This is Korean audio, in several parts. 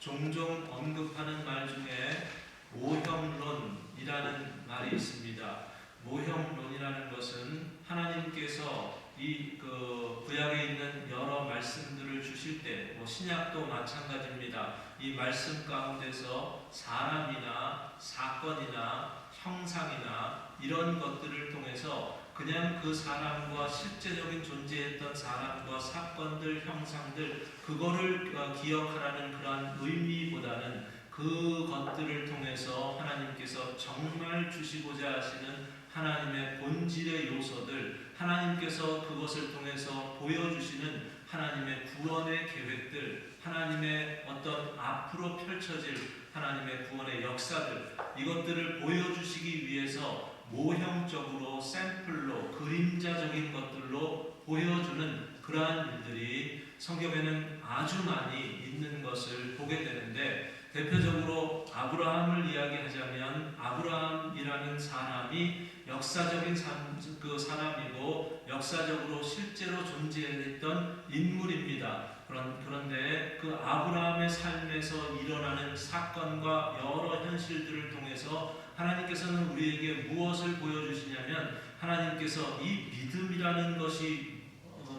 종종 언급하는 말 중에 모형론이라는 말이 있습니다. 모형론이라는 것은 하나님께서 이 구약에 있는 여러 말씀들을 주실 때, 신약도 마찬가지입니다. 이 말씀 가운데서 사람이나 사건이나 형상이나 이런 것들을 통해서 그냥 그 사람과 실제적인 존재했던 사람과 사건들, 형상들, 그거를 기억하라는 그러한 의미보다는 그것들을 통해서 하나님께서 정말 주시고자 하시는 하나님의 본질의 요소들, 하나님께서 그것을 통해서 보여주시는 하나님의 구원의 계획들, 하나님의 어떤 앞으로 펼쳐질 하나님의 구원의 역사들, 이것들을 보여주시기 위해서 모형적으로, 샘플로, 그림자적인 것들로 보여주는 그러한 일들이 성경에는 아주 많이 있는 것을 보게 되는데, 대표적으로 아브라함을 이야기하자면 아브라함이라는 사람이 역사적인 사람이고 역사적으로 실제로 존재했던 인물입니다. 그런데 그 아브라함의 삶에서 일어나는 사건과 여러 현실들을 통해서 하나님께서는 우리에게 무엇을 보여주시냐면, 하나님께서 이 믿음이라는 것이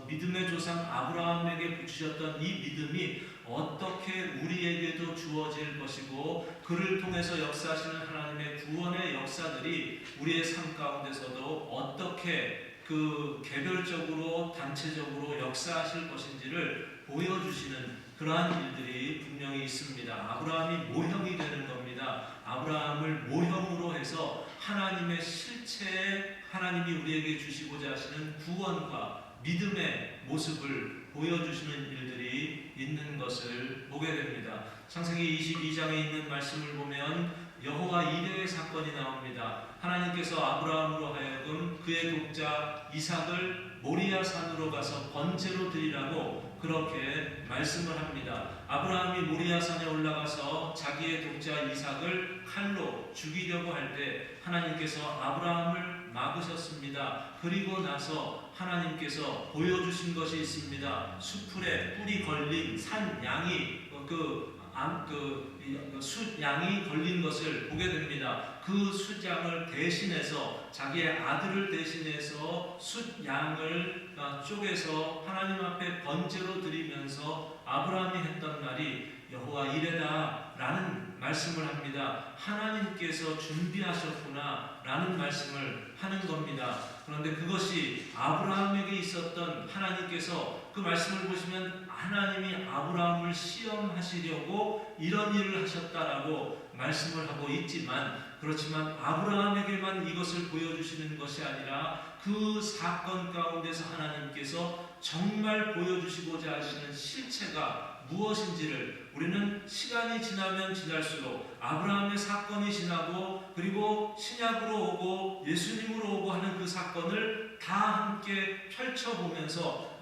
믿음의 조상 아브라함에게 주셨던 이 믿음이 어떻게 우리에게도 주어질 것이고, 그를 통해서 역사하시는 하나님의 구원의 역사들이 우리의 삶 가운데서도 어떻게 개별적으로 단체적으로 역사하실 것인지를 보여주시는 그러한 일들이 분명히 있습니다. 아브라함이 모형이 되는 겁니다. 아브라함을 모형으로 해서 하나님의 실체의 하나님이 우리에게 주시고자 하시는 구원과 믿음의 모습을 보여주시는 일들이 있는 것을 보게 됩니다. 창세기 22장에 있는 말씀을 보면 여호와 이레의 사건이 나옵니다. 하나님께서 아브라함으로 하여금 그의 독자 이삭을 모리아 산으로 가서 번제로 드리라고 그렇게 말씀을 합니다. 아브라함이 모리아 산에 올라가서 자기의 독자 이삭을 칼로 죽이려고 할 때 하나님께서 아브라함을 막으셨습니다. 그리고 나서 하나님께서 보여주신 것이 있습니다. 수풀에 뿔이 걸린 산 양이 숫양이 걸린 것을 보게 됩니다. 그 숫양을 대신해서, 자기의 아들을 대신해서 숫양을 쪼개서 하나님 앞에 번제로 드리면서 아브라함이 했던 말이 여호와 이레다 라는 말씀을 합니다. 하나님께서 준비하셨구나 라는 말씀을 하는 겁니다. 그런데 그것이 아브라함에게 있었던, 하나님께서 그 말씀을 보시면 하나님이 아브라함을 시험하시려고 이런 일을 하셨다라고 말씀을 하고 있지만, 그렇지만 아브라함에게만 이것을 보여주시는 것이 아니라 그 사건 가운데서 하나님께서 정말 보여주시고자 하시는 실체가 무엇인지를 우리는 시간이 지나면 지날수록, 아브라함의 사건이 지나고 그리고 신약으로 오고 예수님으로 오고 하는 그 사건을 다 함께 펼쳐보면서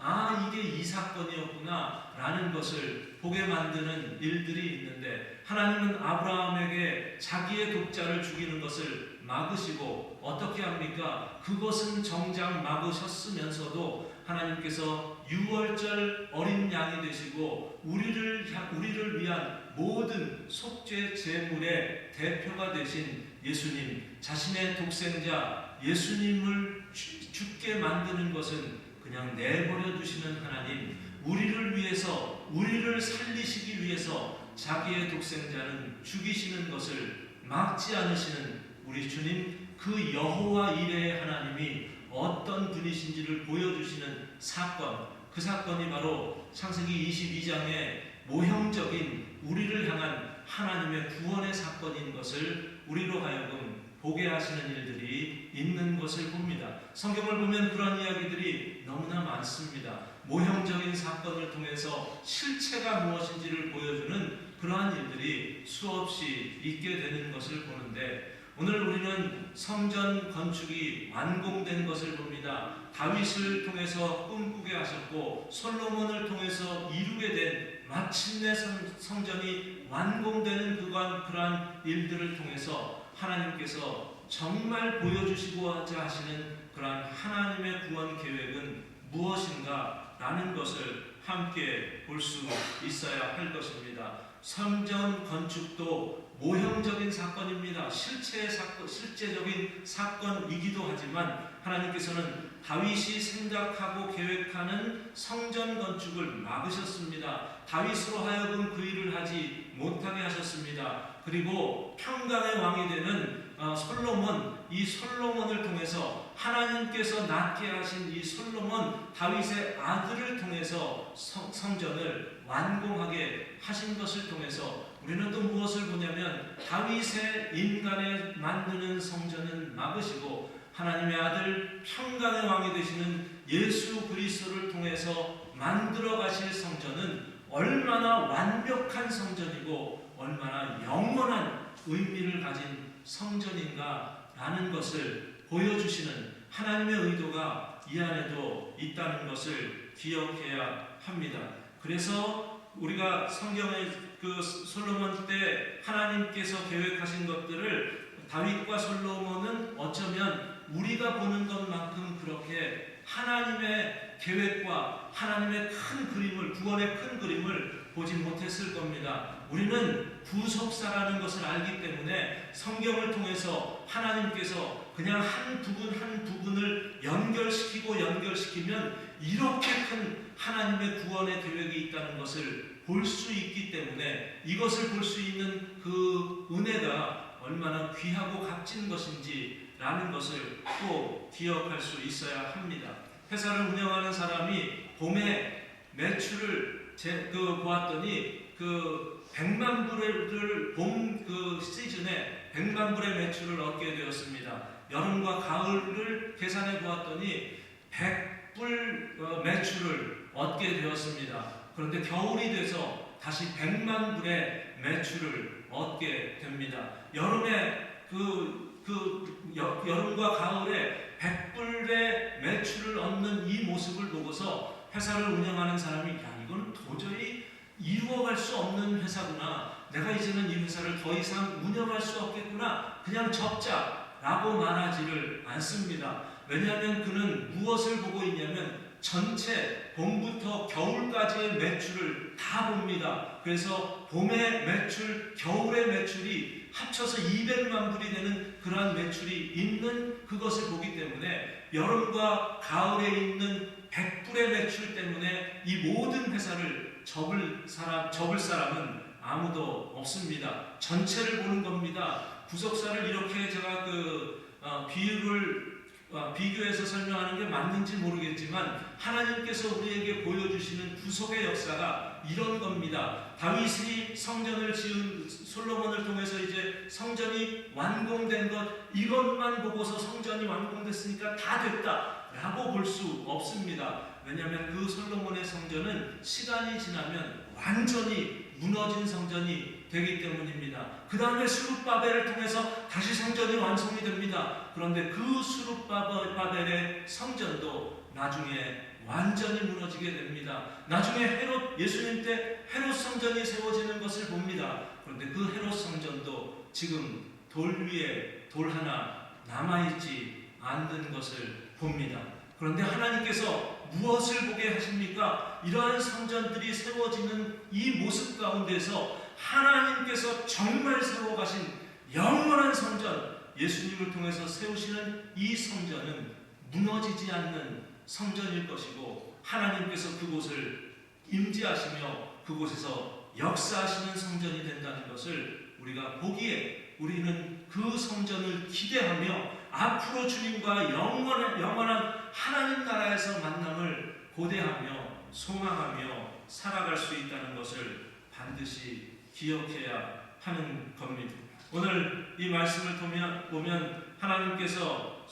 이게 이 사건이었구나 라는 것을 보게 만드는 일들이 있는데, 하나님은 아브라함에게 자기의 독자를 죽이는 것을 막으시고 어떻게 합니까? 그것은 정작 막으셨으면서도 하나님께서 유월절 어린 양이 되시고 우리를 위한 모든 속죄 제물의 대표가 되신 예수님, 자신의 독생자 예수님을 죽게 만드는 것은 그냥 내버려 두시는 하나님, 우리를 위해서, 우리를 살리시기 위해서 자기의 독생자는 죽이시는 것을 막지 않으시는 우리 주님, 그 여호와 이레의 하나님이 어떤 분이신지를 보여주시는 사건, 그 사건이 바로 창세기 22장의 모형적인 우리를 향한 하나님의 구원의 사건인 것을 우리로 하여금 보게 하시는 일들이 있는 것을 봅니다. 성경을 보면 그런 이야기들이 너무나 많습니다. 모형적인 사건을 통해서 실체가 무엇인지를 보여주는 그러한 일들이 수없이 있게 되는 것을 보는데, 오늘 우리는 성전 건축이 완공된 것을 봅니다. 다윗을 통해서 꿈꾸게 하셨고 솔로몬을 통해서 이루게 된, 마침내 성전이 완공되는 그러한 일들을 통해서 하나님께서 정말 보여주시고자 하시는 그러한 하나님의 구원 계획은 무엇인가 라는 것을 함께 볼 수 있어야 할 것입니다. 성전 건축도 모형적인 사건입니다. 실제적인 사건이기도 하지만 하나님께서는 다윗이 생각하고 계획하는 성전 건축을 막으셨습니다. 다윗으로 하여금 그 일을 하지 못하게 하셨습니다. 그리고 평강의 왕이 되는 솔로몬, 이 솔로몬을 통해서 하나님께서 낳게 하신 이 솔로몬, 다윗의 아들을 통해서 성전을 완공하게 하신 것을 통해서 우리는 또 무엇을 보냐면 다윗의 인간에 만드는 성전은 막으시고 하나님의 아들 평강의 왕이 되시는 예수 그리스도를 통해서 만들어 가실 성전은 얼마나 완벽한 성전이고 얼마나 영원한 의미를 가진 성전인가 라는 것을 보여주시는 하나님의 의도가 이 안에도 있다는 것을 기억해야 합니다. 그래서 우리가 성경의 그 솔로몬 때 하나님께서 계획하신 것들을 다윗과 솔로몬은 어쩌면 우리가 보는 것만큼 그렇게 하나님의 계획과 하나님의 큰 그림을, 구원의 큰 그림을 보지 못했을 겁니다. 우리는 구속사라는 것을 알기 때문에 성경을 통해서 하나님께서 그냥 한 부분을 연결시키면 이렇게 큰 하나님의 구원의 계획이 있다는 것을 볼 수 있기 때문에 이것을 볼 수 있는 그 은혜가 얼마나 귀하고 값진 것인지 라는 것을 꼭 기억할 수 있어야 합니다. 회사를 운영하는 사람이 봄에 매출을 보았더니 그 100만 불을 봄 그 시즌에 100만 불의 매출을 얻게 되었습니다. 여름과 가을을 계산해 보았더니 100불 매출을 얻게 되었습니다. 그런데 겨울이 돼서 다시 100만 불의 매출을 얻게 됩니다. 여름에 여름과 가을에 100불의 매출을 얻는 이 모습을 보고서 회사를 운영하는 사람이 이건 도저히 이루어갈 수 없는 회사구나. 내가 이제는 이 회사를 더 이상 운영할 수 없겠구나. 그냥 접자라고 말하지를 않습니다. 왜냐하면 그는 무엇을 보고 있냐면 전체 봄부터 겨울까지의 매출을 다 봅니다. 그래서 봄의 매출, 겨울의 매출이 합쳐서 200만 불이 되는 그러한 매출이 있는 그것을 보기 때문에 여름과 가을에 있는 100불의 매출 때문에 이 모든 회사를 접을 사람은 아무도 없습니다. 전체를 보는 겁니다. 구속사를 이렇게 제가 비교해서 설명하는 게 맞는지 모르겠지만 하나님께서 우리에게 보여주시는 구속의 역사가 이런 겁니다. 다윗이 성전을 지은 솔로몬을 통해서 이제 성전이 완공된 것, 이것만 보고서 성전이 완공됐으니까 다 됐다 라고 볼 수 없습니다. 왜냐하면 그 솔로몬의 성전은 시간이 지나면 완전히 무너진 성전이 되기 때문입니다. 그 다음에 수룹바벨을 통해서 다시 성전이 완성이 됩니다. 그런데 그 수룹바벨의 성전도 나중에 완전히 무너지게 됩니다. 나중에 예수님 때 헤롯 성전이 세워지는 것을 봅니다. 그런데 그 헤롯 성전도 지금 돌 위에 돌 하나 남아있지 않는 것을 봅니다. 그런데 하나님께서 무엇을 보게 하십니까? 이러한 성전들이 세워지는 이 모습 가운데서 하나님께서 정말 세워가신 영원한 성전, 예수님을 통해서 세우시는 이 성전은 무너지지 않는 성전일 것이고 하나님께서 그곳을 임재하시며 그곳에서 역사하시는 성전이 된다는 것을 우리가 보기에 우리는 그 성전을 기대하며 앞으로 주님과 영원한 하나님 나라에서 만남을 고대하며 소망하며 살아갈 수 있다는 것을 반드시 기억해야 하는 겁니다. 오늘 이 말씀을 보면 하나님께서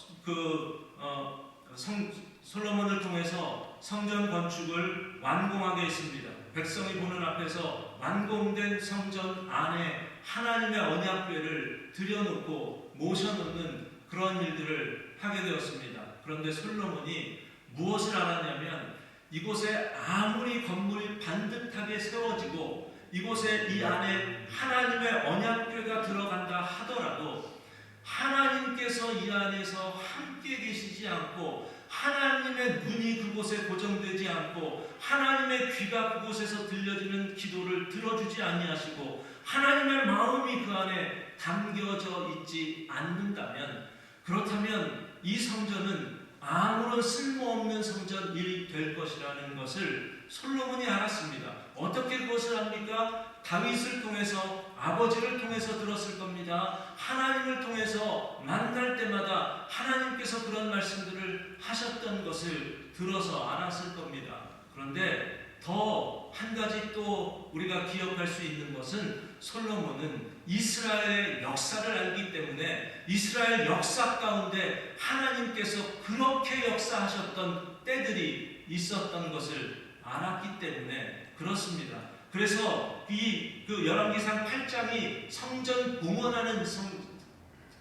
솔로몬을 통해서 성전 건축을 완공하게 했습니다. 백성이 보는 앞에서 완공된 성전 안에 하나님의 언약궤를 들여놓고 모셔놓는 그런 일들을 하게 되었습니다. 그런데 솔로몬이 무엇을 알았냐면 이곳에 아무리 건물이 반듯하게 세워지고 이곳에 이 안에 하나님의 언약궤가 들어간다 하더라도 하나님께서 이 안에서 함께 계시지 않고 하나님의 눈이 그곳에 고정되지 않고 하나님의 귀가 그곳에서 들려지는 기도를 들어주지 아니하시고 하나님의 마음이 그 안에 담겨져 있지 않는다면, 그렇다면 이 성전은 아무런 쓸모없는 성전이 될 것이라는 것을 솔로몬이 알았습니다. 어떻게 그것을 합니까? 다윗을 통해서, 아버지를 통해서 들었을 겁니다. 하나님을 통해서 만날 때마다 하나님께서 그런 말씀들을 하셨던 것을 들어서 알았을 겁니다. 그런데 더 한 가지 또 우리가 기억할 수 있는 것은, 솔로몬은 이스라엘의 역사를 알기 때문에 이스라엘 역사 가운데 하나님께서 그렇게 역사하셨던 때들이 있었던 것을 알았기 때문에 그렇습니다. 그래서 그 열왕기상 8장이 성전 봉헌하는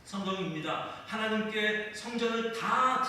성경입니다. 하나님께 성전을 다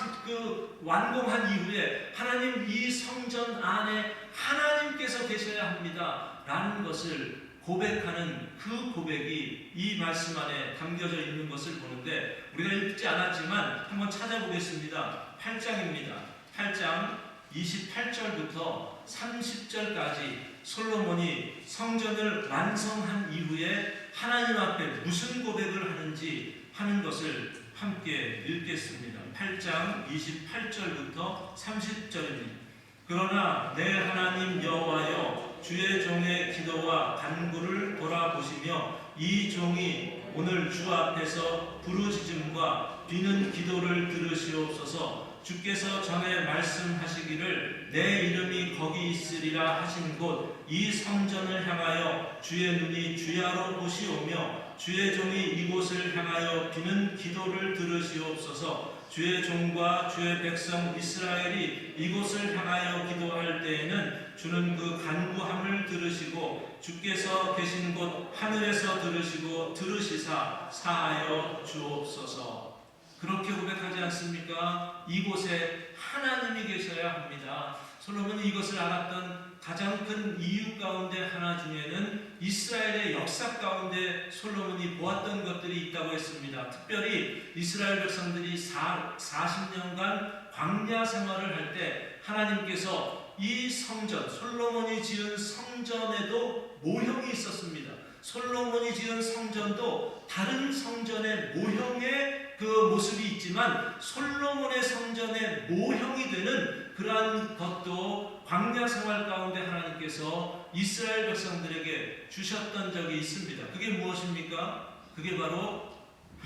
완공한 이후에 하나님, 이 성전 안에 하나님께서 계셔야 합니다 라는 것을 고백하는 그 고백이 이 말씀 안에 담겨져 있는 것을 보는데, 우리가 읽지 않았지만 한번 찾아보겠습니다. 8장입니다. 8장 28절부터 30절까지 솔로몬이 성전을 완성한 이후에 하나님 앞에 무슨 고백을 하는지 하는 것을 함께 읽겠습니다. 8장 28절부터 30절입니다. 그러나 내 하나님 여호와여, 주의 종의 기도와 간구를 돌아보시며 이 종이 오늘 주 앞에서 부르짖음과 비는 기도를 들으시옵소서. 주께서 전에 말씀하시기를 내 이름이 거기 있으리라 하신 곳 이 성전을 향하여 주의 눈이 주야로 보시오며 주의 종이 이곳을 향하여 비는 기도를 들으시옵소서. 주의 종과 주의 백성 이스라엘이 이곳을 향하여 기도할 때에는 주는 그 간구함을 들으시고 주께서 계신 곳 하늘에서 들으시고 들으시사 사하여 주옵소서. 그렇게 고백하지 않습니까? 이곳에 하나님이 계셔야 합니다. 솔로몬이 이것을 알았던 가장 큰 이유 가운데 하나 중에는 이스라엘의 역사 가운데 솔로몬이 보았던 것들이 있다고 했습니다. 특별히 이스라엘 백성들이 40년간 광야 생활을 할 때 하나님께서 이 성전, 솔로몬이 지은 성전에도 모형이 있었습니다. 솔로몬이 지은 성전도 다른 성전의 모형의 그 모습이 있지만 솔로몬의 성전의 모형이 되는 그러한 것도 광야 생활 가운데 하나님께서 이스라엘 백성들에게 주셨던 적이 있습니다. 그게 무엇입니까? 그게 바로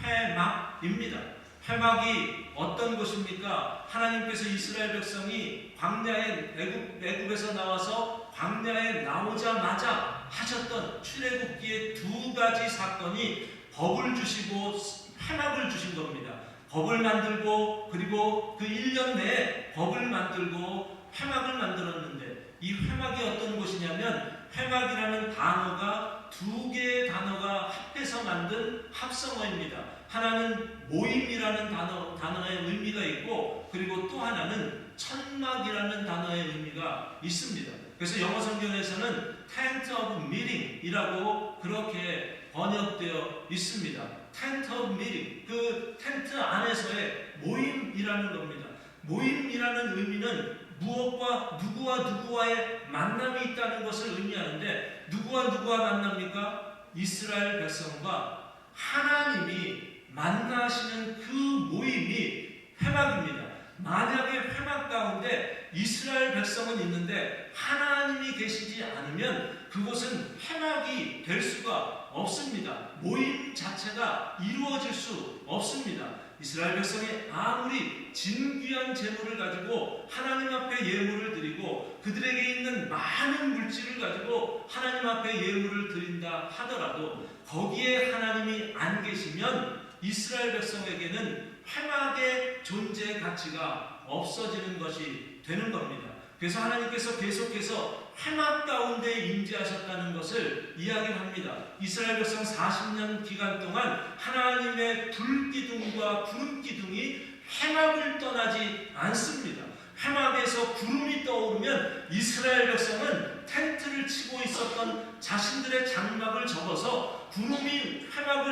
회막입니다. 회막이 어떤 것입니까? 하나님께서 이스라엘 백성이 광야에 애굽에서 나와서 광야에 나오자마자 하셨던 출애굽기의 두 가지 사건이 법을 주시고 회막을 주신 겁니다. 법을 만들고 그리고 그 1년 내에 법을 만들고 회막을 만들었는데, 이 회막이 어떤 곳이냐면 회막이라는 단어가 두 개의 단어가 합해서 만든 합성어입니다. 하나는 모임이라는 단어의 의미가 있고, 그리고 또 하나는 천막이라는 단어의 의미가 있습니다. 그래서 영어 성경에서는 Tent of Meeting이라고 그렇게 번역되어 있습니다. Tent of Meeting, 그 텐트 안에서의 모임이라는 겁니다. 모임이라는 의미는 무엇과 누구와의 만남이 있다는 것을 의미하는데, 누구와 만납니까? 이스라엘 백성과 하나님이 만나시는 그 모임이 회막입니다. 만약에 회막 가운데 이스라엘 백성은 있는데 하나님이 계시지 않으면 그곳은 회막이 될 수가 없습니다. 모임 자체가 이루어질 수 없습니다. 이스라엘 백성이 아무리 진귀한 재물을 가지고 하나님 앞에 예물을 드리고 그들에게 있는 많은 물질을 가지고 하나님 앞에 예물을 드린다 하더라도 거기에 하나님이 안 계시면 이스라엘 백성에게는 회막의 존재 가치가 없어지는 것이 되는 겁니다. 그래서 하나님께서 계속해서 회막 가운데 임재하셨다는 것을 이야기합니다. 이스라엘 백성 40년 기간 동안 하나님의 불기둥과 구름기둥이 회막을 떠나지 않습니다. 회막에서 구름이 떠오르면 이스라엘 백성은 텐트를 치고 있었던 자신들의 장막을 접어서 구름이 회막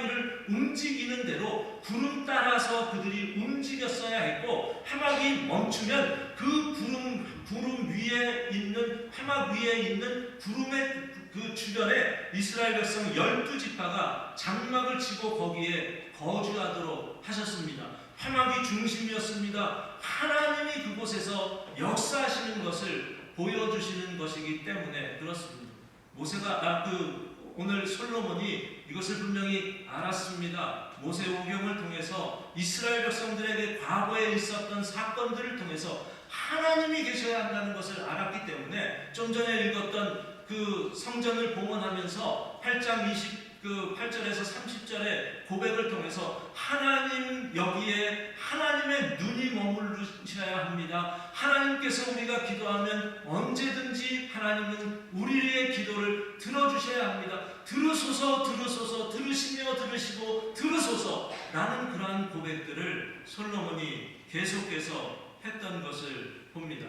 위를 움직이는 대로 구름 따라서 그들이 움직였어야 했고, 회막이 멈추면 그 구름 위에 있는, 회막 위에 있는 구름의 그 주변에 이스라엘 백성 12지파가 장막을 치고 거기에 거주하도록 하셨습니다. 회막이 중심이었습니다. 하나님이 그곳에서 역사하시는 것을 보여주시는 것이기 때문에 그렇습니다. 오늘 솔로몬이 이것을 분명히 알았습니다. 모세오경을 통해서 이스라엘 백성들에게 과거에 있었던 사건들을 통해서 하나님이 계셔야 한다는 것을 알았기 때문에 좀 전에 읽었던 그 성전을 봉헌하면서 8장 8절에서 30절의 고백을 통해서 하나님, 여기에 하나님의 눈이 머무르셔야 합니다. 하나님께서 우리가 기도하면 언제든지 하나님은 우리의 기도를 들어주셔야 합니다. 들으소서, 들으시며 들으시고 들으소서 라는 그러한 고백들을 솔로몬이 계속해서 했던 것을 봅니다.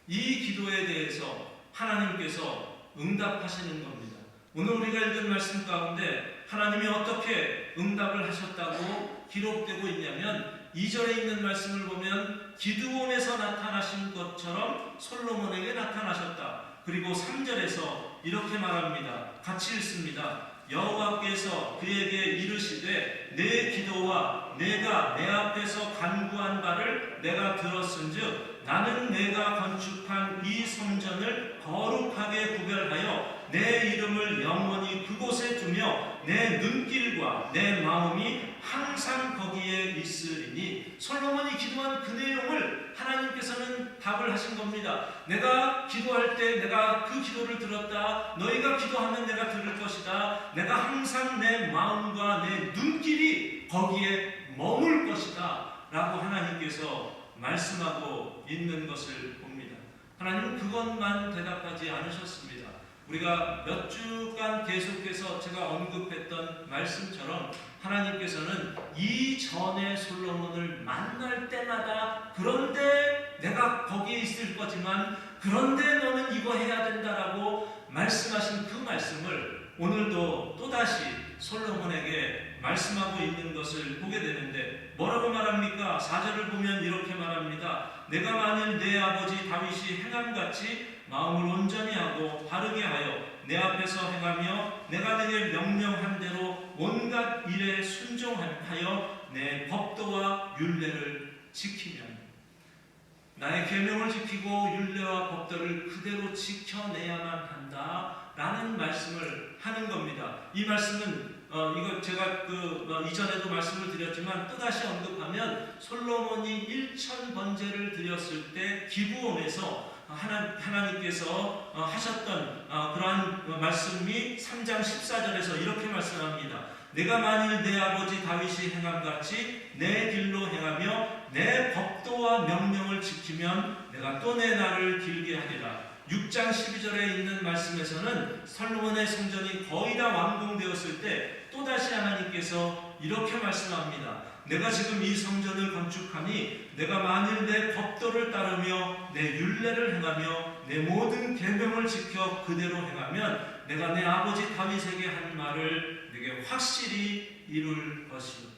이 기도에 대해서 하나님께서 응답하시는 겁니다. 오늘 우리가 읽은 말씀 가운데 하나님이 어떻게 응답을 하셨다고 기록되고 있냐면, 2절에 있는 말씀을 보면 기드온에서 나타나신 것처럼 솔로몬에게 나타나셨다. 그리고 3절에서 이렇게 말합니다. 같이 읽습니다. 여호와께서 그에게 이르시되 내 기도와 내가 내 앞에서 간구한 바를 내가 들었은즉 나는 내가 건축한 이 성전을 거룩하게 구별하여 내 이름을 영원히 그곳에 두며 내 눈길과 내 마음이 항상 거기에 있으리니. 솔로몬이 기도한 그 내용을 하나님께서는 답을 하신 겁니다. 내가 기도할 때 내가 그 기도를 들었다. 너희가 기도하면 내가 들을 것이다. 내가 항상 내 마음과 내 눈길이 거기에 머물 것이다 라고 하나님께서 말씀하고 있는 것을 봅니다. 하나님은 그것만 대답하지 않으셨습니다. 우리가 몇 주간 계속해서 제가 언급했던 말씀처럼 하나님께서는 이전에 솔로몬을 만날 때마다 그런데 내가 거기에 있을 거지만 그런데 너는 이거 해야 된다라고 말씀하신 그 말씀을 오늘도 또다시 솔로몬에게 말씀하고 있는 것을 보게 되는데, 뭐라고 말합니까? 4절을 보면 이렇게 말합니다. 내가 만일 내 아버지 다윗이 행함같이 마음을 온전히 하고 바르게 하여 내 앞에서 행하며 내가 내게 명령한 대로 온갖 일에 순종하여 내 법도와 율례를 지키면, 나의 계명을 지키고 율례와 법도를 그대로 지켜내야만 한다 라는 말씀을 하는 겁니다. 이 말씀은 이거 제가 이전에도 말씀을 드렸지만 또다시 언급하면, 솔로몬이 1000번제를 드렸을 때 기브온에서 하나님께서 하셨던 그러한 말씀이 3장 14절에서 이렇게 말씀합니다. 내가 만일 내 아버지 다윗이 행함같이 내 길로 행하며 내 법도와 명령을 지키면 내가 또 내 날을 길게 하리라. 6장 12절에 있는 말씀에서는 솔로몬의 성전이 거의 다 완공되었을 때 또다시 하나님께서 이렇게 말씀합니다. 내가 지금 이 성전을 건축하니 내가 만일 내 법도를 따르며 내 율례를 행하며 내 모든 계명을 지켜 그대로 행하면 내가 내 아버지 다윗에게 한 말을 내게 확실히 이룰 것이요.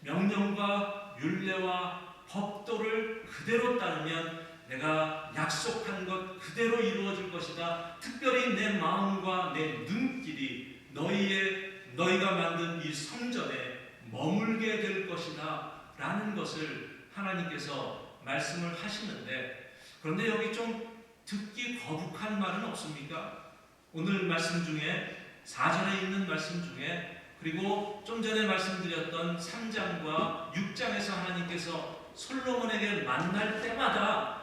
명령과 율례와 법도를 그대로 따르면 내가 약속한 것 그대로 이루어질 것이다. 특별히 내 마음과 내 눈길이 너희가 만든 이 성전에 머물게 될 것이다 라는 것을 하나님께서 말씀을 하시는데, 그런데 여기 좀 듣기 거북한 말은 없습니까? 오늘 말씀 중에 4절에 있는 말씀 중에, 그리고 좀 전에 말씀드렸던 3장과 6장에서 하나님께서 솔로몬에게 만날 때마다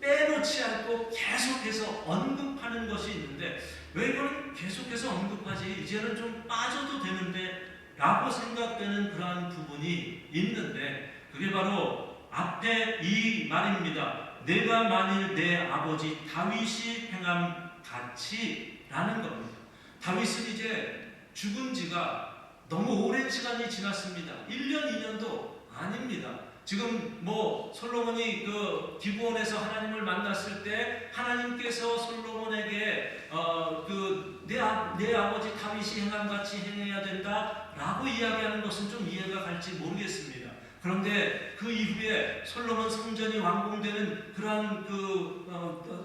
빼놓지 않고 계속해서 언급하는 것이 있는데, 왜 이걸 계속해서 언급하지? 이제는 좀 빠져도 되는데 라고 생각되는 그러한 부분이 있는데, 그게 바로 앞에 이 말입니다. 내가 만일 내 아버지 다윗이 행함 같이 라는 겁니다. 다윗은 이제 죽은 지가 너무 오랜 시간이 지났습니다. 1년, 2년도 아닙니다. 지금 뭐 솔로몬이 그 기브온에서 하나님을 만났을 때 하나님께서 솔로몬에게 내 아버지 다윗이 행한 같이 행해야 된다라고 이야기하는 것은 좀 이해가 갈지 모르겠습니다. 그런데 그 이후에 솔로몬 성전이 완공되는 그러한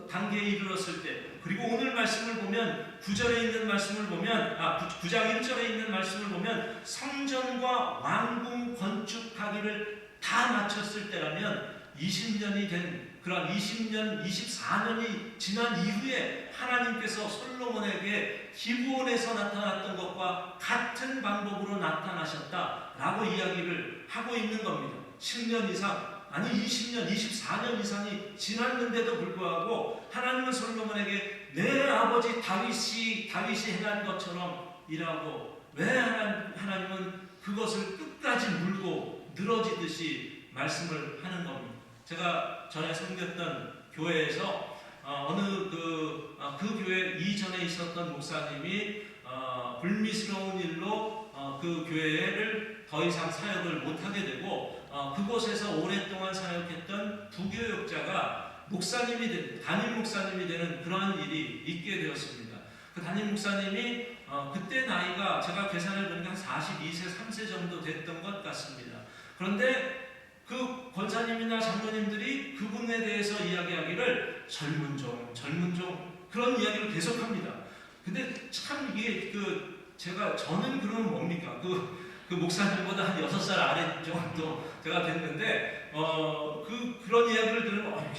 단계에 이르렀을 때, 그리고 오늘 말씀을 보면 9절에 있는 말씀을 보면 9장 1절에 있는 말씀을 보면 성전과 왕궁 건축하기를 다 마쳤을 때라면 20년이 된 그런 20년, 24년이 지난 이후에 하나님께서 솔로몬에게 기브온에서 나타났던 것과 같은 방법으로 나타나셨다라고 이야기를 하고 있는 겁니다. 10년 이상, 아니 20년, 24년 이상이 지났는데도 불구하고 하나님은 솔로몬에게 내 아버지 다윗이 행한 것처럼 일하고, 왜 하나님은 그것을 끝까지 물고 늘어지듯이 말씀을 하는 겁니다. 제가 전에 섬겼던 교회에서 어느 그 교회 이전에 있었던 목사님이 불미스러운 일로 그 교회를 더 이상 사역을 못하게 되고 그곳에서 오랫동안 사역했던 부교역자가 담임 목사님이 되는 그러한 일이 있게 되었습니다. 그 담임 목사님이 그때 나이가 제가 계산해 보니까 한 42세, 3세 정도 됐던 것 같습니다. 그런데 그 권사님이나 장로님들이 그분에 대해서 이야기하기를 젊은 종 그런 이야기를 계속합니다. 근데 참 이게 저는 그러면 뭡니까? 그 목사님보다 한 6살 아래 정도 제가 됐는데 그런 이야기를 들으면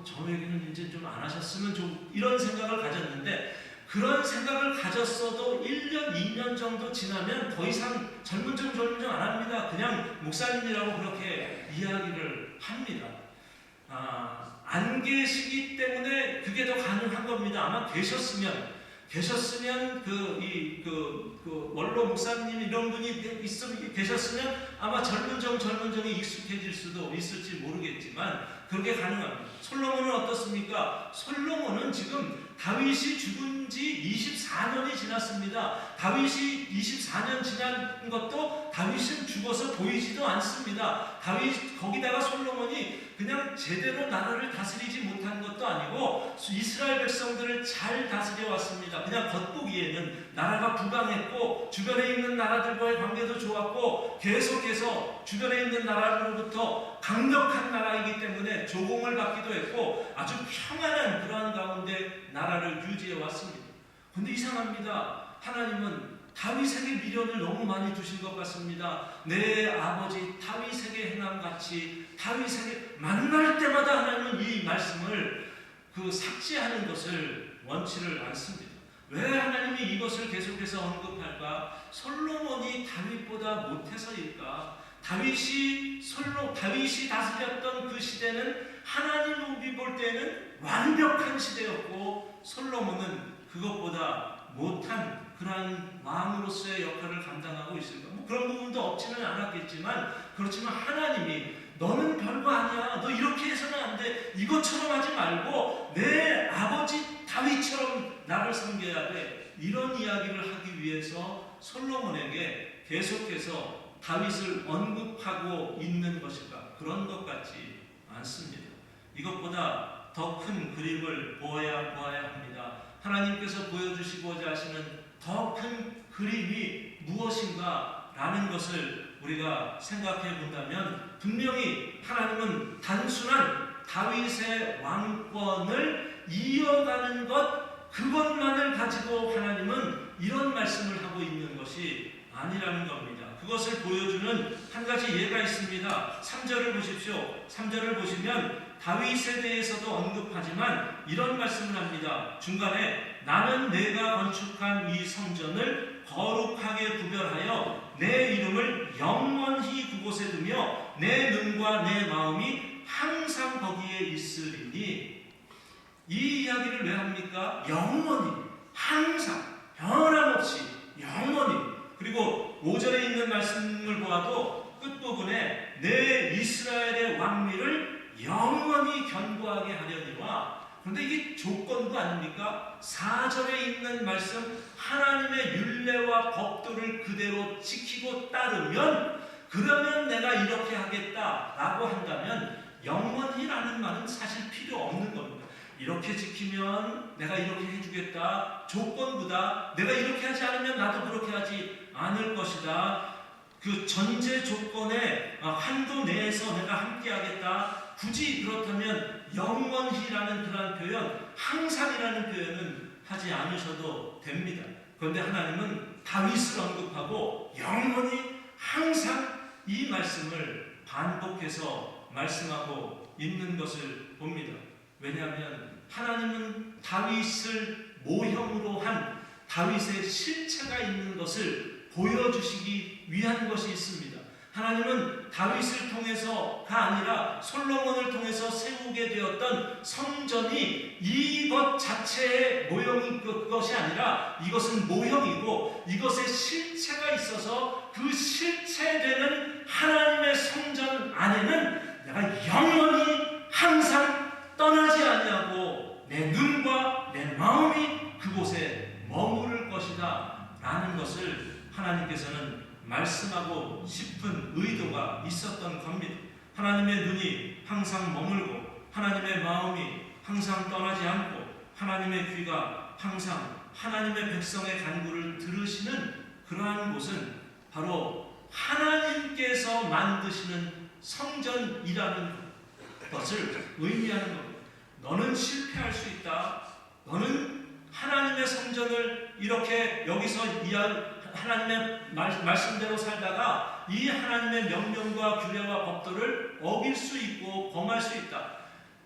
저 얘기는 이제 좀 안 하셨으면 좀 이런 생각을 가졌는데, 그런 생각을 가졌어도 1년, 2년 정도 지나면 더 이상 젊은 종 안 합니다. 그냥 목사님이라고 그렇게 이야기를 합니다. 안 계시기 때문에 그게 더 가능한 겁니다. 아마 계셨으면 원로 목사님 이런 분이 계셨으면 아마 젊은 종이 익숙해질 수도 있을지 모르겠지만 그렇게 가능합니다. 솔로몬은 어떻습니까? 솔로몬은 지금 다윗이 죽은 지 24년이 지났습니다. 다윗이 24년 지난 것도 다윗은 죽어서 보이지도 않습니다. 거기다가 솔로몬이 그냥 제대로 나라를 다스리지 못한 것도 아니고 이스라엘 백성들을 잘 다스려 왔습니다. 그냥 겉보기에는 나라가 부강했고 주변에 있는 나라들과의 관계도 좋았고 계속해서 주변에 있는 나라로부터 강력한 나라이기 때문에 조공을 받기도 했고 아주 평안한 그러한 가운데 나라를 유지해 왔습니다. 그런데 이상합니다. 하나님은 다윗에게 미련을 너무 많이 두신 것 같습니다. 내 아버지 다윗에게 행함 같이 다윗에게 만날 때마다 하나님은 이 말씀을 삭제하는 것을 원치를 않습니다. 왜 하나님이 이것을 계속해서 언급할까? 솔로몬이 다윗보다 못해서일까? 다윗이 다스렸던 그 시대는 하나님이 볼 때는 완벽한 시대였고 솔로몬은 그것보다 못한 그러한 왕으로서의 역할을 감당하고 있을까? 그런 부분도 없지는 않았겠지만, 그렇지만 하나님이 너는 별거 아니야, 너 이렇게 해서는 안 돼, 이것처럼 하지 말고 내 아버지 다윗처럼 나를 섬겨야 돼, 이런 이야기를 하기 위해서 솔로몬에게 계속해서 다윗을 언급하고 있는 것일까? 그런 것 같지 않습니다. 이것보다 더 큰 그림을 보아야 합니다. 하나님께서 보여주시고자 하시는 더 큰 그림이 무엇인가 라는 것을 우리가 생각해 본다면, 분명히 하나님은 단순한 다윗의 왕권을 이어가는 그것만을 가지고 하나님은 이런 말씀을 하고 있는 것이 아니라는 겁니다. 그것을 보여주는 한 가지 예가 있습니다. 3절을 보십시오. 3절을 보시면 다윗에 대해서도 언급하지만 이런 말씀을 합니다. 중간에 나는 내가 건축한 이 성전을 거룩하게 구별하여 내 이름을 영원히 그곳에 두며 내 눈과 내 마음이 항상 거기에 있으리니. 이 이야기를 왜 합니까? 영원히, 항상, 변함없이, 영원히. 그리고 5절에 있는 말씀을 보아도 끝부분에 내 이스라엘의 왕위를 영원히 견고하게 하려니와. 그런데 이게 조건도 아닙니까? 4절에 있는 말씀, 하나님의 율례와 법도를 그대로 지키고 따르면 그러면 내가 이렇게 하겠다라고 한다면 영원히라는 말은 사실 필요 없는 겁니다. 이렇게 지키면 내가 이렇게 해주겠다. 조건부다. 내가 이렇게 하지 않으면 나도 그렇게 하지 않을 것이다. 그 전제 조건의 한도 내에서 내가 함께 하겠다. 굳이 그렇다면 영원히라는 그러한 표현, 항상이라는 표현은 하지 않으셔도 됩니다. 그런데 하나님은 다윗을 언급하고 영원히 항상 이 말씀을 반복해서 말씀하고 있는 것을 봅니다. 왜냐하면 하나님은 다윗을 모형으로 한 다윗의 실체가 있는 것을 보여주시기 위한 것이 있습니다. 하나님은 다윗을 통해서가 아니라 솔로몬을 통해서 세우게 되었던 성전이 이것 자체의 모형인 것이 아니라 이것은 모형이고 이것의 실체가 있어서 그 실체되는 하나님의 성전 안에는 내가 영원히 항상 떠나지 아니하고 내 눈과 내 마음이 그곳에 머무를 것이다 라는 것을 하나님께서는 말씀하고 싶은 의도가 있었던 겁니다. 하나님의 눈이 항상 머물고 하나님의 마음이 항상 떠나지 않고 하나님의 귀가 항상 하나님의 백성의 간구를 들으시는 그러한 곳은 바로 하나님께서 만드시는 성전이라는 것을 의미하는 겁니다. 너는 실패할 수 있다. 너는 하나님의 성전을 이렇게 여기서 하나님의 말씀대로 살다가 이 하나님의 명령과 규례와 법도를 어길 수 있고 범할 수 있다.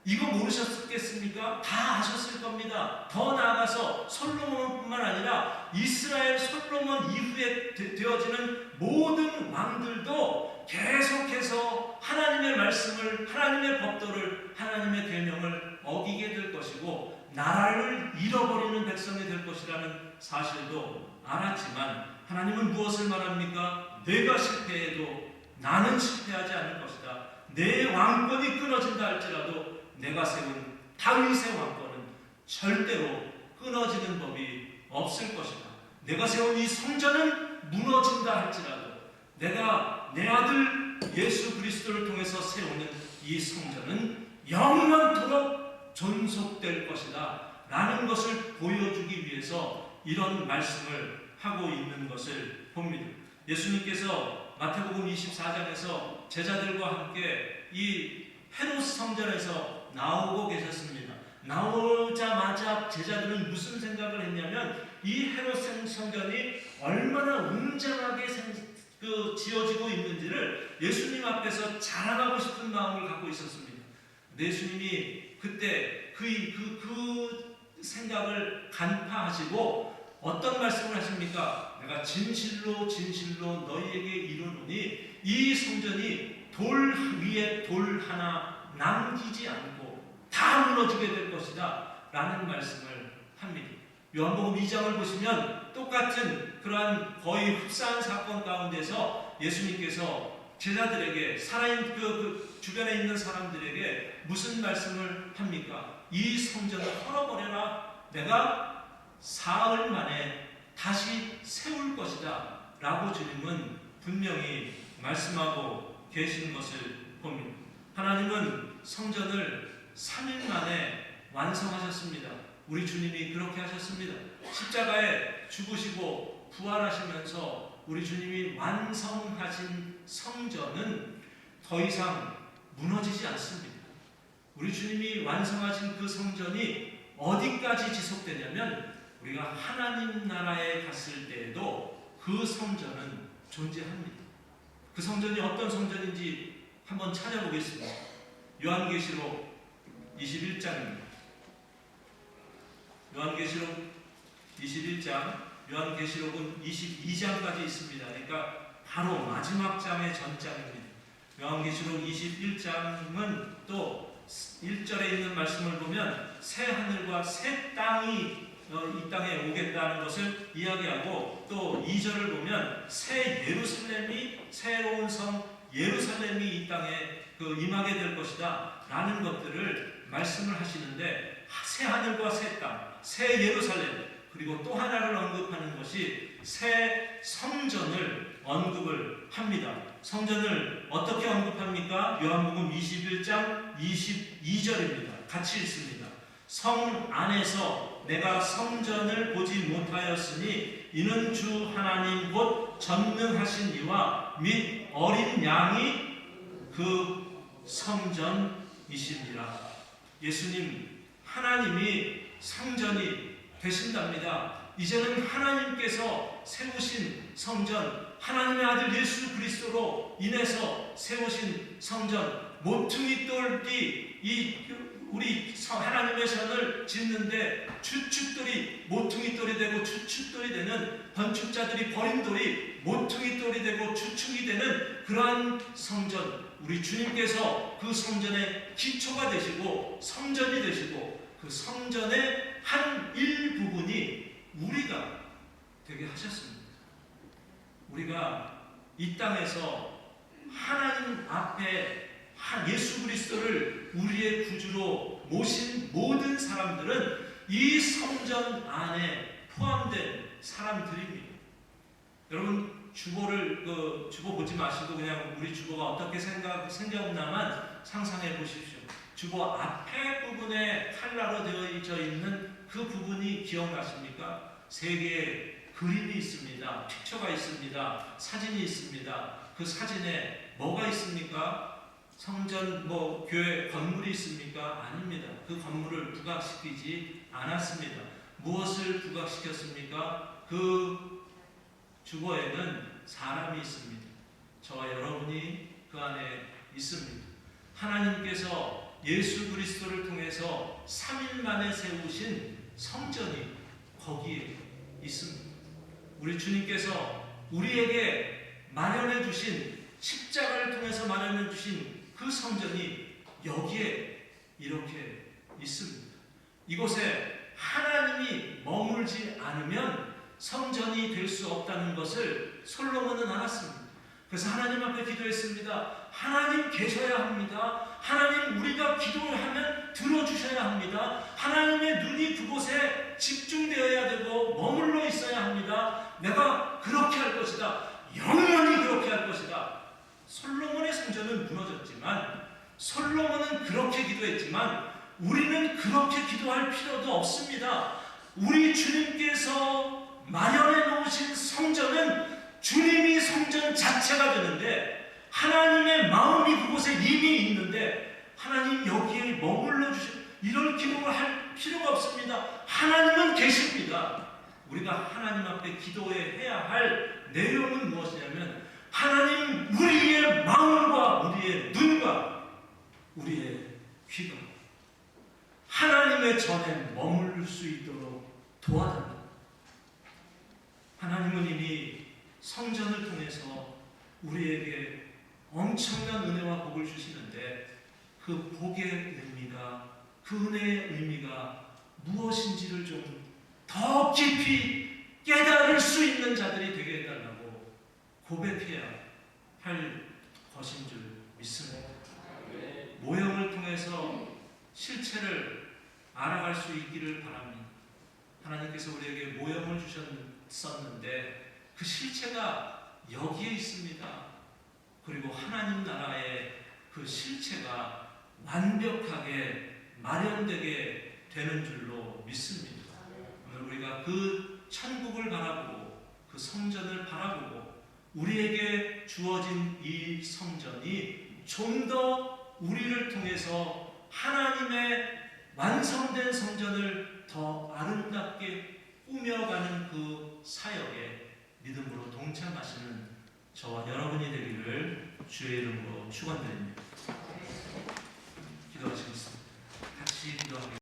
이거 모르셨겠습니까? 다 아셨을 겁니다. 더 나아가서 솔로몬뿐만 아니라 이스라엘 솔로몬 이후에 되어지는 모든 왕들도 계속해서 하나님의 말씀을, 하나님의 법도를, 하나님의 계명을 어기게 될 것이고 나라를 잃어버리는 백성이 될 것이라는 사실도 알았지만 하나님은 무엇을 말합니까? 내가 실패해도 나는 실패하지 않을 것이다. 내 왕권이 끊어진다 할지라도 내가 세운 다윗의 왕권은 절대로 끊어지는 법이 없을 것이다. 내가 세운 이 성전은 무너진다 할지라도 내가 내 아들 예수 그리스도를 통해서 세우는 이 성전은 영원토록 존속될 것이다 라는 것을 보여주기 위해서 이런 말씀을 하고 있는 것을 봅니다. 예수님께서 마태복음 24장에서 제자들과 함께 이 헤롯 성전에서 나오고 계셨습니다. 나오자마자 제자들은 무슨 생각을 했냐면 이 헤롯 성전이 얼마나 웅장하게 지어지고 있는지를 예수님 앞에서 자랑하고 싶은 마음을 갖고 있었습니다. 예수님이 그때 그 생각을 간파하시고 어떤 말씀을 하십니까? 내가 진실로 진실로 너희에게 이르노니 이 성전이 돌 위에 돌 하나 남기지 않고 다 무너지게 될 것이다 라는 말씀을 합니다. 요한복음 2장을 보시면 똑같은 그러한 거의 흡사한 사건 가운데서 예수님께서 제자들에게 살아있는 그 주변에 있는 사람들에게 무슨 말씀을 합니까? 이 성전을 헐어버려라. 내가 사흘 만에 다시 세울 것이다 라고 주님은 분명히 말씀하고 계신 것을 봅니다. 하나님은 성전을 3일 만에 완성하셨습니다. 우리 주님이 그렇게 하셨습니다. 십자가에 죽으시고 부활하시면서 우리 주님이 완성하신 성전은 더 이상 무너지지 않습니다. 우리 주님이 완성하신 그 성전이 어디까지 지속되냐면 우리가 하나님 나라에 갔을 때에도 그 성전은 존재합니다. 그 성전이 어떤 성전인지 한번 찾아보겠습니다. 요한계시록 21장입니다. 요한계시록 21장, 요한계시록은 22장까지 있습니다. 그러니까 바로 마지막 장의 전장입니다. 요한계시록 21장은 또 1절에 있는 말씀을 보면 새 하늘과 새 땅이 이 땅에 오겠다는 것을 이야기하고 또 2절을 보면 새 예루살렘이 새로운 성 예루살렘이 이 땅에 임하게 될 것이다 라는 것들을 말씀을 하시는데 새 하늘과 새 땅, 새 예루살렘 그리고 또 하나를 언급하는 것이 새 성전을 언급을 합니다. 성전을 어떻게 언급합니까? 요한복음 21장 22절입니다. 같이 읽습니다. 성 안에서 내가 성전을 보지 못하였으니 이는 주 하나님 곧 전능하신 이와 및 어린 양이 그 성전이시니라. 예수님, 하나님이 성전이 되신답니다. 이제는 하나님께서 세우신 성전, 하나님의 아들 예수 그리스도로 인해서 세우신 성전, 모퉁이 돌이 우리 하나님의 전을 짓는데 주축돌이 모퉁이 돌이 되고 주축돌이 되는, 건축자들이 버린 돌이 모퉁이 돌이 되고 주축이 되는 그러한 성전, 우리 주님께서 그 성전의 기초가 되시고 성전이 되시고 그 성전의 한 일부분이 우리가 되게 하셨습니다. 우리가 이 땅에서 하나님 앞에 예수 그리스도를 우리의 구주로 모신 모든 사람들은 이 성전 안에 포함된 사람들입니다. 여러분, 주보 보지 마시고 그냥 우리 주보가 어떻게 생겼나만 상상해 보십시오. 주보 앞에 부분에 칼라로 되어져 있는 그 부분이 기억나십니까? 세 개의 그림이 있습니다. 픽처가 있습니다. 사진이 있습니다. 그 사진에 뭐가 있습니까? 성전, 교회 건물이 있습니까? 아닙니다. 그 건물을 부각시키지 않았습니다. 무엇을 부각시켰습니까? 그 주보에는 사람이 있습니다. 저와 여러분이 그 안에 있습니다. 하나님께서 예수 그리스도를 통해서 3일 만에 세우신 성전이 거기에 있습니다. 우리 주님께서 우리에게 마련해 주신, 십자가를 통해서 마련해 주신 그 성전이 여기에 이렇게 있습니다. 이곳에 하나님이 머물지 않으면 성전이 될 수 없다는 것을 솔로몬은 알았습니다. 그래서 하나님 앞에 기도했습니다. 하나님 계셔야 합니다. 하나님, 우리가 기도하면 들어주셔야 합니다. 하나님의 눈이 그곳에 집중되어야 되고 머물러 있어야 합니다. 내가 그렇게 할 것이다. 영원히 그렇게 할 것이다. 솔로몬의 성전은 무너졌지만, 솔로몬은 그렇게 기도했지만 우리는 그렇게 기도할 필요도 없습니다. 우리 주님께서 마련해 놓으신 성전은 주님이 성전 자체가 되는데, 하나님의 마음이 그곳에 이미 있는데 하나님 여기에 머물러 주신, 이런 기도를 할 필요가 없습니다. 하나님은 계십니다. 우리가 하나님 앞에 기도해야 할 내용은 무엇이냐면, 하나님, 우리의 마음과 우리의 눈과 우리의 귀가 하나님의 전에 머물 수 있도록 도와달라. 하나님은 이미 성전을 통해서 우리에게 엄청난 은혜와 복을 주시는데, 그 복의 의미가, 그 은혜의 의미가 무엇인지를 좀 더 깊이 깨달을 수 있는 자들이 되게 해달라고 고백해야 할 것인 줄 믿습니다. 모형을 통해서 실체를 알아갈 수 있기를 바랍니다. 하나님께서 우리에게 모형을 주셨었는데 그 실체가 여기에 있습니다. 그리고 하나님 나라의 그 실체가 완벽하게 마련되게 되는 줄로 믿습니다. 오늘 우리가 그 천국을 바라보고 그 성전을 바라보고 우리에게 주어진 이 성전이 좀 더 우리를 통해서 하나님의 완성된 성전을 더 아름답게 꾸며가는 그 사역에 믿음으로 동참하시는 저와 여러분이 되기를 주의 이름으로 축원드립니다. 기도하시겠습니다. 같이 기도하겠습니다.